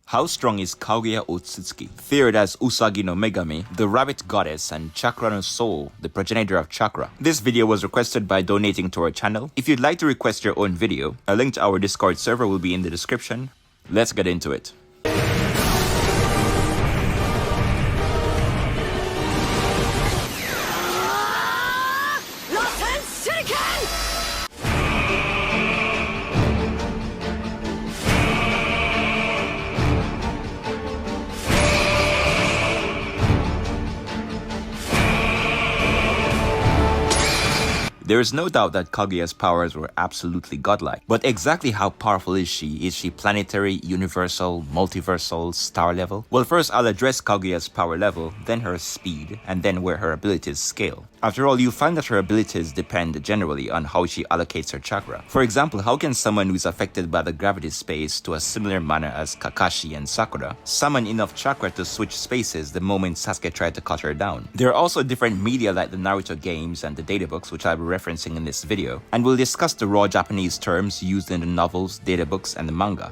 How strong is Kaguya Otsutsuki? Feared as Usagi no Megami, the rabbit goddess, and Chakra no soul, the progenitor of chakra. This video was requested by donating to our channel. If you'd like to request your own video, a link to our Discord server will be in the description. Let's get into it. There is no doubt that Kaguya's powers were absolutely godlike. But exactly how powerful is she? Is she planetary, universal, multiversal, star level? Well, first I'll address Kaguya's power level, then her speed, and then where her abilities scale. After all, you find that her abilities depend generally on how she allocates her chakra. For example, how can someone who is affected by the gravity space to a similar manner as Kakashi and Sakura summon enough chakra to switch spaces the moment Sasuke tried to cut her down? There are also different media like the Naruto games and the databooks, which I'll be referencing in this video, and we'll discuss the raw Japanese terms used in the novels, databooks, and the manga.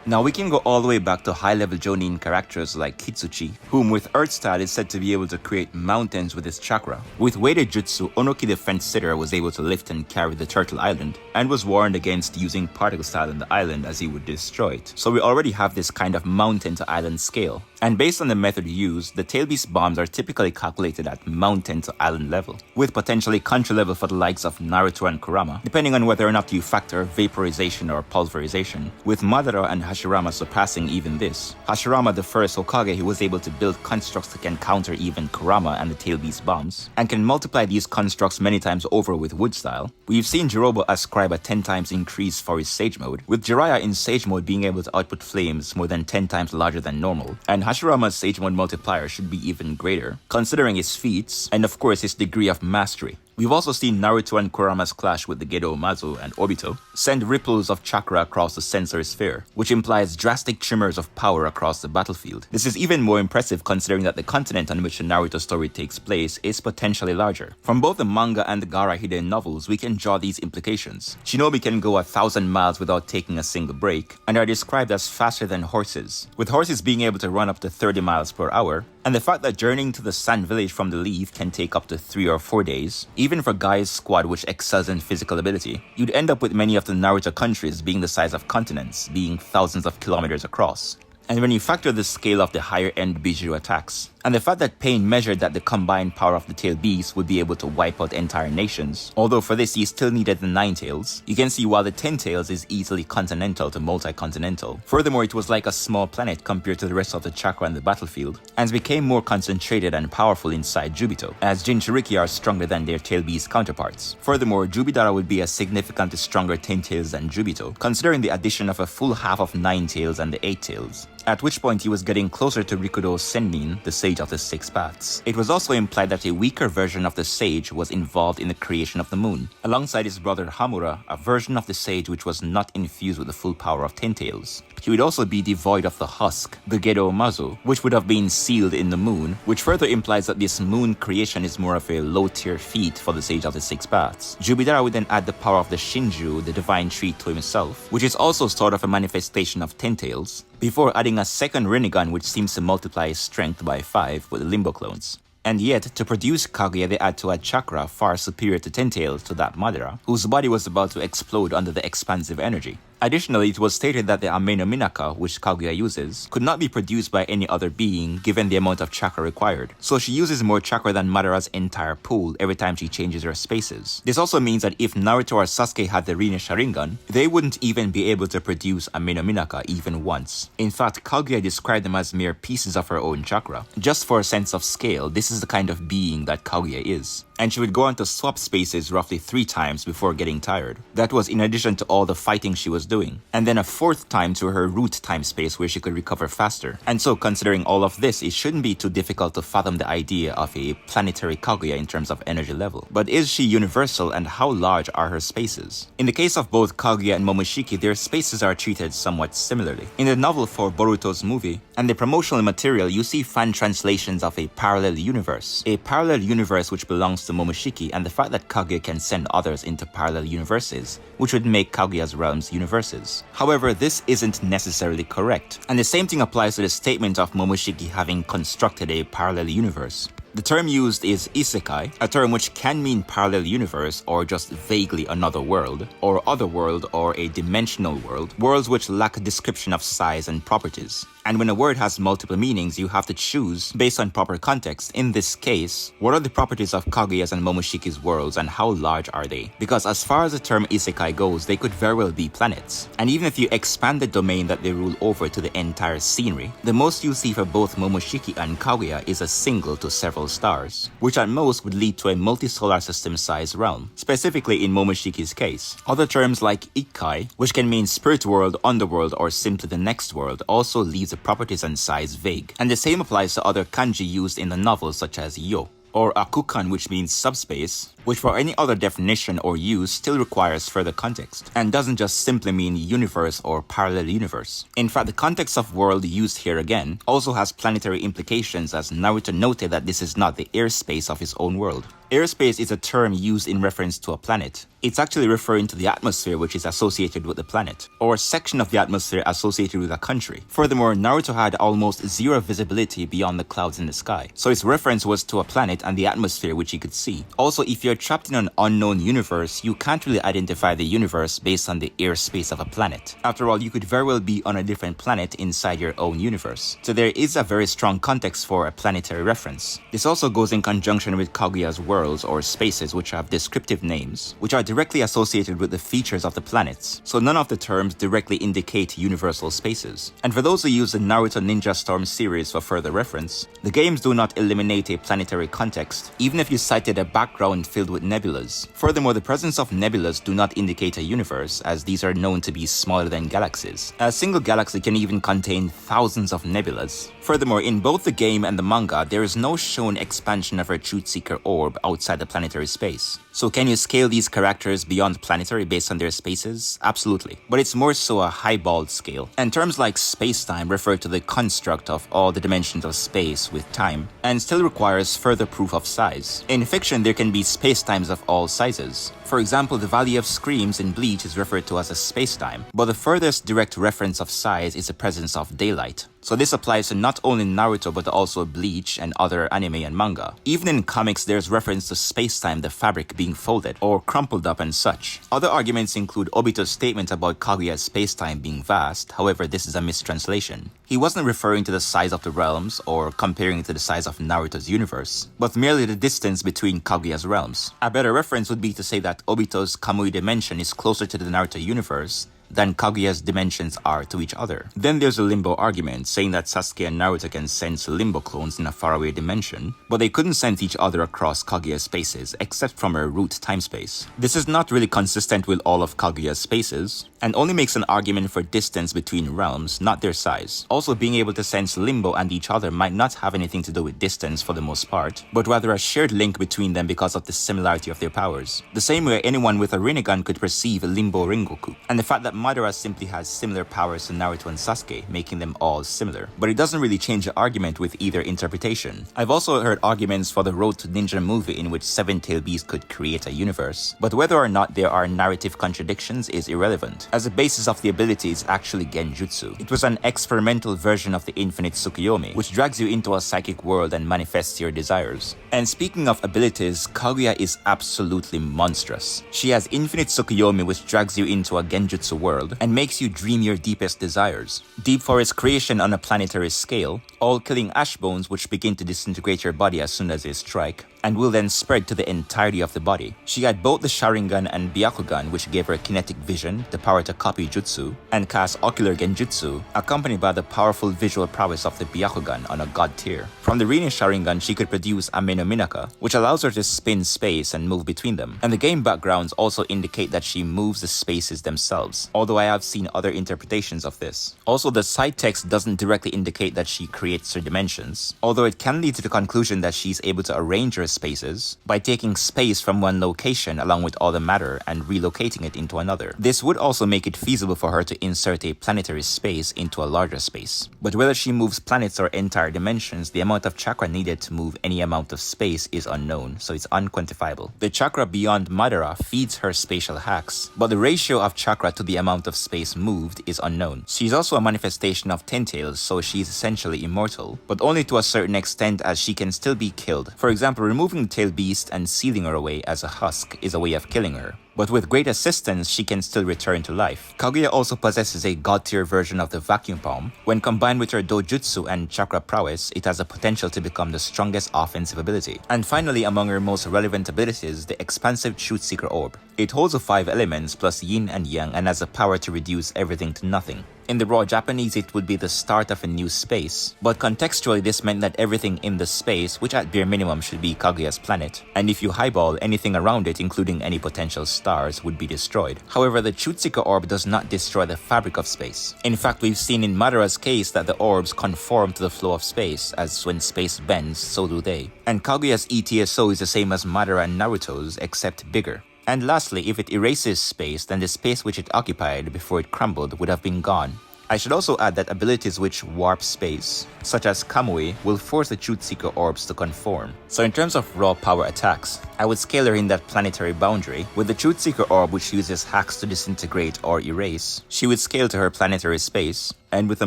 Now we can go all the way back to high-level Jonin characters like Kitsuchi, whom with Earth style is said to be able to create mountains with his chakra. With weighted jutsu, Onoki the fence sitter was able to lift and carry the Turtle Island, and was warned against using particle style in the island as he would destroy it. So we already have this kind of mountain to island scale. And based on the method used, the tail beast bombs are typically calculated at mountain to island level, with potentially country level for the likes of Naruto and Kurama, depending on whether or not you factor vaporization or pulverization, with Madara and Hashirama surpassing even this. Hashirama, the first Hokage, who was able to build constructs that can counter even Kurama and the tail beast bombs, and can multiply these constructs many times over with wood style. We've seen Jirobo ascribe a 10 times increase for his Sage mode, with Jiraiya in Sage mode being able to output flames more than 10 times larger than normal, and Hashirama's Sage mode multiplier should be even greater, considering his feats, and of course his degree of mastery. We've also seen Naruto and Kurama's clash with the Gedo Mazu and Obito send ripples of chakra across the sensory sphere, which implies drastic tremors of power across the battlefield. This is even more impressive considering that the continent on which the Naruto story takes place is potentially larger. From both the manga and the Gaara Hiden novels, we can draw these implications. Shinobi can go 1,000 miles without taking a single break, and are described as faster than horses, with horses being able to run up to 30 miles per hour, and the fact that journeying to the Sand Village from the Leaf can take up to 3 or 4 days. Even for Gai's squad, which excels in physical ability, you'd end up with many of the Naruto countries being the size of continents, being thousands of kilometers across. And when you factor the scale of the higher-end Bijuu attacks, and the fact that Pain measured that the combined power of the Tail Beast would be able to wipe out entire nations, although for this he still needed the 9 tails, you can see while the 10 tails is easily continental to multi-continental. Furthermore, it was like a small planet compared to the rest of the chakra on the battlefield, and became more concentrated and powerful inside Jubito, as Jinchuriki are stronger than their Tail Beast counterparts. Furthermore, Jubidara would be a significantly stronger 10 tails than Jubito, considering the addition of a full half of 9 tails and the 8 tails. At which point he was getting closer to Rikudo Sennin, the Sage of the Six Paths. It was also implied that a weaker version of the Sage was involved in the creation of the moon, alongside his brother Hamura, a version of the Sage which was not infused with the full power of 10 tails. He would also be devoid of the husk, the Gedo Mazu, which would have been sealed in the moon, which further implies that this moon creation is more of a low-tier feat for the Sage of the Six Paths. Jubidara would then add the power of the Shinju, the divine tree, to himself, which is also sort of a manifestation of 10 tails, before adding a second Rinnegan which seems to multiply his strength by 5 with the Limbo clones. And yet, to produce Kaguya, they had to add chakra far superior to 10 tails to that Madara, whose body was about to explode under the expansive energy. Additionally, it was stated that the Ame no Minaka, which Kaguya uses, could not be produced by any other being given the amount of chakra required. So she uses more chakra than Madara's entire pool every time she changes her spaces. This also means that if Naruto or Sasuke had the Rinne Sharingan, they wouldn't even be able to produce Ame no Minaka even once. In fact, Kaguya described them as mere pieces of her own chakra. Just for a sense of scale, this is the kind of being that Kaguya is. And she would go on to swap spaces roughly 3 times before getting tired. That was in addition to all the fighting she was doing. And then a 4th time to her root time space where she could recover faster. And so considering all of this, it shouldn't be too difficult to fathom the idea of a planetary Kaguya in terms of energy level. But is she universal, and how large are her spaces? In the case of both Kaguya and Momoshiki, their spaces are treated somewhat similarly. In the novel for Boruto's movie, and the promotional material, you see fan translations of a parallel universe. A parallel universe which belongs to to Momoshiki and the fact that Kaguya can send others into parallel universes, which would make Kaguya's realms universes. However, this isn't necessarily correct, and the same thing applies to the statement of Momoshiki having constructed a parallel universe. The term used is isekai, a term which can mean parallel universe or just vaguely another world, or other world or a dimensional world, worlds which lack a description of size and properties. And when a word has multiple meanings, you have to choose based on proper context. In this case, what are the properties of Kaguya's and Momoshiki's worlds and how large are they? Because as far as the term isekai goes, they could very well be planets. And even if you expand the domain that they rule over to the entire scenery, the most you see for both Momoshiki and Kaguya is a single to several stars, which at most would lead to a multi-solar system sized realm, specifically in Momoshiki's case. Other terms like Ikkai, which can mean spirit world, underworld, or simply the next world, also leaves the properties and size vague. And the same applies to other kanji used in the novel such as yo, or akukan, which means subspace, which for any other definition or use still requires further context, and doesn't just simply mean universe or parallel universe. In fact, the context of world used here again also has planetary implications, as Naruto noted that this is not the airspace of his own world. Airspace is a term used in reference to a planet. It's actually referring to the atmosphere which is associated with the planet, or a section of the atmosphere associated with a country. Furthermore, Naruto had almost zero visibility beyond the clouds in the sky, so its reference was to a planet and the atmosphere which he could see. Also, if you're trapped in an unknown universe, you can't really identify the universe based on the airspace of a planet. After all, you could very well be on a different planet inside your own universe. So there is a very strong context for a planetary reference. This also goes in conjunction with Kaguya's worlds or spaces, which have descriptive names, which are directly associated with the features of the planets. So none of the terms directly indicate universal spaces. And for those who use the Naruto Ninja Storm series for further reference, the games do not eliminate a planetary context, even if you cited a background filled with nebulas. Furthermore, the presence of nebulas do not indicate a universe, as these are known to be smaller than galaxies. A single galaxy can even contain thousands of nebulas. Furthermore, in both the game and the manga, there is no shown expansion of a Truth Seeker orb outside the planetary space. So can you scale these characters beyond planetary based on their spaces? Absolutely. But it's more so a highballed scale. And terms like space-time refer to the construct of all the dimensions of space with time, and still requires further proof of size. In fiction, there can be space-times of all sizes. For example, the Valley of Screams in Bleach is referred to as a space-time, but the furthest direct reference of size is the presence of daylight. So this applies to not only Naruto but also Bleach and other anime and manga. Even in comics, there's reference to space-time, the fabric being folded or crumpled up and such. Other arguments include Obito's statement about Kaguya's space-time being vast. However, this is a mistranslation. He wasn't referring to the size of the realms or comparing it to the size of Naruto's universe, but merely the distance between Kaguya's realms. A better reference would be to say that Obito's Kamui dimension is closer to the Naruto universe than Kaguya's dimensions are to each other. Then there's a limbo argument, saying that Sasuke and Naruto can sense limbo clones in a faraway dimension, but they couldn't sense each other across Kaguya's spaces, except from a root time-space. This is not really consistent with all of Kaguya's spaces, and only makes an argument for distance between realms, not their size. Also, being able to sense limbo and each other might not have anything to do with distance for the most part, but rather a shared link between them because of the similarity of their powers. The same way anyone with a Rinnegan could perceive Limbo Ringoku, and the fact that Madara simply has similar powers to Naruto and Sasuke, making them all similar. But it doesn't really change the argument with either interpretation. I've also heard arguments for the Road to Ninja movie in which Seven-Tailed Beast could create a universe, but whether or not there are narrative contradictions is irrelevant, as the basis of the ability is actually Genjutsu. It was an experimental version of the Infinite Tsukuyomi, which drags you into a psychic world and manifests your desires. And speaking of abilities, Kaguya is absolutely monstrous. She has Infinite Tsukuyomi, which drags you into a Genjutsu world and makes you dream your deepest desires. Deep Forest creation on a planetary scale, all killing ash bones which begin to disintegrate your body as soon as they strike, and will then spread to the entirety of the body. She had both the Sharingan and Byakugan, which gave her kinetic vision, the power to copy jutsu, and cast ocular genjutsu, accompanied by the powerful visual prowess of the Byakugan on a god tier. From the Rinne Sharingan, she could produce Ame no Minaka, which allows her to spin space and move between them. And the game backgrounds also indicate that she moves the spaces themselves, although I have seen other interpretations of this. Also, the side text doesn't directly indicate that she creates her dimensions, although it can lead to the conclusion that she's able to arrange her spaces by taking space from one location along with all the matter and relocating it into another. This would also make it feasible for her to insert a planetary space into a larger space. But whether she moves planets or entire dimensions, the amount of chakra needed to move any amount of space is unknown, so it's unquantifiable. The chakra beyond Madara feeds her spatial hacks, but the ratio of chakra to the amount of space moved is unknown. She's also a manifestation of Ten Tails, so she's essentially immortal, but only to a certain extent as she can still be killed. For example, removing the tail beast and sealing her away as a husk is a way of killing her. But with great assistance, she can still return to life. Kaguya also possesses a god-tier version of the vacuum palm. When combined with her dojutsu and chakra prowess, it has the potential to become the strongest offensive ability. And finally, among her most relevant abilities, the expansive Truth Seeker Orb. It holds the 5 elements plus yin and yang and has the power to reduce everything to nothing. In the raw Japanese, it would be the start of a new space, but contextually this meant that everything in the space, which at bare minimum should be Kaguya's planet, and if you highball, anything around it, including any potential stars, would be destroyed. However, the Truth Seeker Orb does not destroy the fabric of space. In fact, we've seen in Madara's case that the orbs conform to the flow of space, as when space bends, so do they. And Kaguya's ETSO is the same as Madara and Naruto's, except bigger. And lastly, if it erases space, then the space which it occupied before it crumbled would have been gone. I should also add that abilities which warp space, such as Kamui, will force the Truth Seeker orbs to conform. So in terms of raw power attacks, I would scale her in that planetary boundary. With the Truth Seeker orb which uses hacks to disintegrate or erase, she would scale to her planetary space. And with a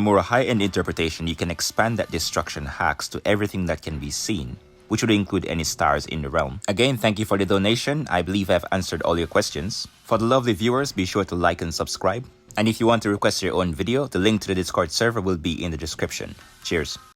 more high-end interpretation, you can expand that destruction hacks to everything that can be seen, which would include any stars in the realm. Again, thank you for the donation. I believe I've answered all your questions. For the lovely viewers, be sure to like and subscribe. And if you want to request your own video, the link to the Discord server will be in the description. Cheers.